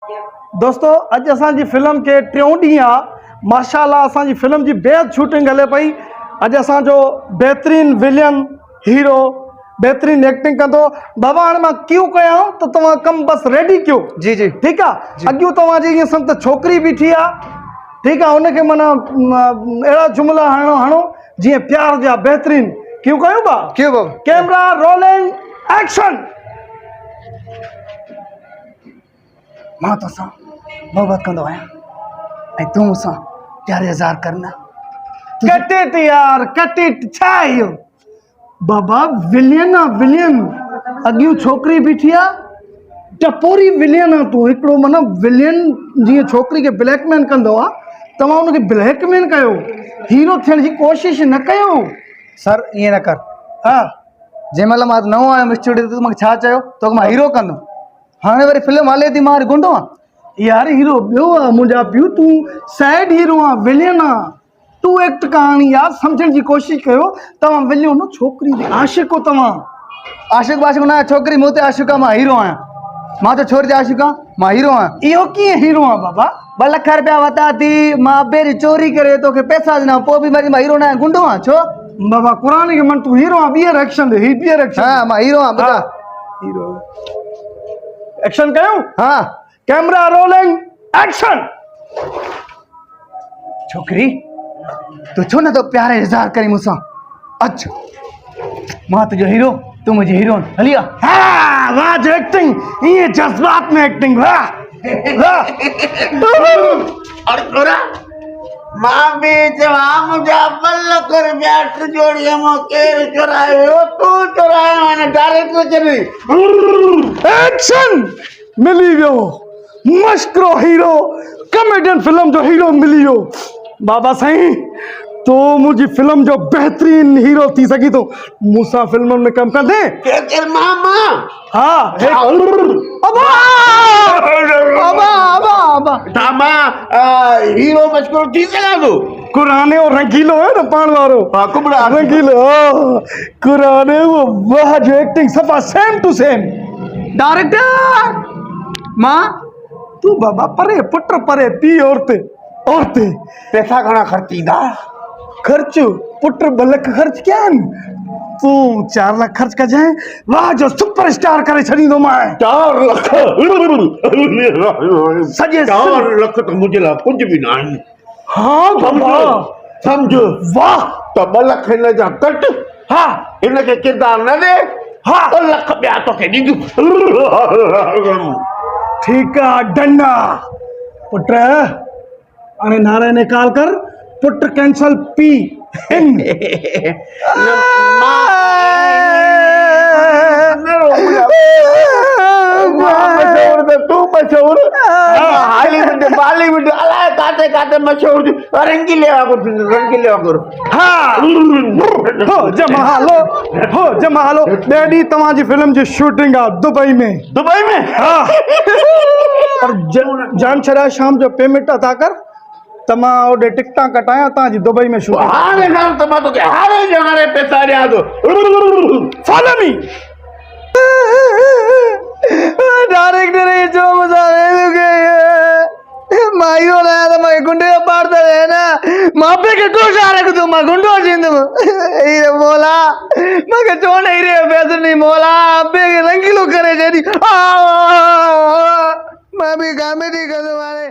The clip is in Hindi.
दोस्तों अज असांजी फिल्म के टियों ॾींहं आहे माशाअल्लाह असांजी फिल्म जी बेहद शूटिंग हले पई। अॼु असांजो बहितरीन विलियन हीरो बहितरीन एक्टिंग कंदो। बाबा हाणे मां क्यों कयां तो तव्हां कम बस रेडी कयो। जी जी ठीक आहे। अॻियूं तव्हांजी ईअं संत छोकिरी बीठी आहे, ठीक आहे, उनखे माना अहिड़ा जुमला हणो जीअं प्यार जा बहितरीन। क्यों कयूं बा? क्यों बाबा? Camera rolling action. मां तोसां मोहब्बत कंदो आहियां ऐं तूं मूंसां प्यार इज़हार करना। कट इट यार, कट इट। छा आहे इहो बाबा? विलियन आहे विलियन। अॻियूं छोकिरी बीठी आहे, टपोरी विलियन आहे तूं हिकिड़ो। माना विलियन जीअं छोकिरी खे ब्लैकमेल कंदो आहे, तव्हां हुनखे ब्लैकमेल कयो, हीरो थियण जी कोशिशि न कयो। सर ईअं न कर। हा, जंहिं महिल मां नओं आयुमि स्टूडियो ते मूंखे छा चयो तोखे मां हीरो कंदुमि। हाणे वरी फिल्म हले थी, मां गुंडो आहियां यार हीरो ॿियो आहे मुंहिंजा पियो, तूं साइड हीरो आहे, विलियन आहे। तूं एक्ट कहाणी यार सम्झण जी कोशिशि कयो। तव्हां विलियन हो, छोकिरी ते आशिक़ हो तव्हां। आशिक़ वाशिक़ न आहे, छोकिरी मूं ते आशिक़ आहे, मां हीरो आहियां। मां त छोकिरी ते आशिक़ आहियां, मां हीरो आहियां। इहो कीअं हीरो आहे बाबा? 2 लख रुपया वरिता थी, मां अबे जी चोरी करे तोखे पैसा ॾिना, पोइ बि वरी मां हीरो न आहियां, गुंडो आहियां। छो बाबा क़ुरान खे मन तूं हीरो आहे। ॿीहर एक्शन दे, ही ॿीहर एक्शन। हा मां हीरो आहियां। ॿुधा हीरो एक्शन कयूं? हा कैमरा रोलिंग एक्शन। छोकिरी तूं छो न तो प्यार इज़हार करी मूंसां? अच्छा मां तुंहिंजो हीरो, तूं मुंहिंजी हीरोइन। हली आ। हाँ वाह जो एक्टिंग, ये जज्बात में एक्टिंग। वाह वाह। और तोरा मां भी चवा मुझा 2 लख रुपया जोड़िया मो केर चुरायो? तू चुरायो है डायरेक्ट चली। एक्शन मिली वियो, मस्करो हीरो, कॉमेडियन फिल्म जो हीरो मिली वियो। बाबा साईं तो मुझी फिल्म जो बेहतरीन हीरो थी सकी तो मूसा फिल्म में कम कर दे। के मामा हाँ अबा अबा अबा अबा तामा हीरो मस्कुर थी सका तू? कुराने और रंगीलो है ना पान वारो। हां कुबड़ा रंगीलो कुराने वो वाह जो एक्टिंग सफा सेम टू सेम। डायरेक्टर मां तू बाबा परे पुट परे पी औरते औरते पैसा घणा खर्चींदा? खर्च पुट 2 लख खर्च क्या तू 4 लाख खर्च कर जाए। वाह जो सुपरस्टार करे छड़ींदो मां। 4 लख सजे 4 लख तो मुझे ला कुछ भी ना है। हाँ बाबा समझ। वाह तो 2 लख इन जा कट। हाँ इनके किरदार न दे। हाँ 2 लख ॿिया तोखे ॾींदुमि। ठीक है डन्ना पुट। अने नारे ने कॉल कर पुट कैंसल पी इन। तू मशहूर हॉलीवुड बॉलीवुड अलाए काते काते मशहूर रंगीले वागुर। हाँ हो जमा हलो ॾेढी तव्हांजी फिल्म जी शूटिंग आहे दुबई में। दुबई में? हाँ और जान छड़ा शाम जो पेमेंट अदा कर त मां ओॾे टिकटां कटायां तव्हांजी दुबई में शूटिंग। हाणे गाल त मां तोखे हाणे जगारे पैसा ॾियां थो। Follow me. डायरेक्टर ये जो मसाले के माइयो ना तो मैं गुंडे पार दे ना मापे के को सारे को तुम गुंडो जिंद ये मोला मैं के जो नहीं रे पैसे नहीं मोला अबे के रंगीलो करे जेडी मैं भी कॉमेडी कर मारे।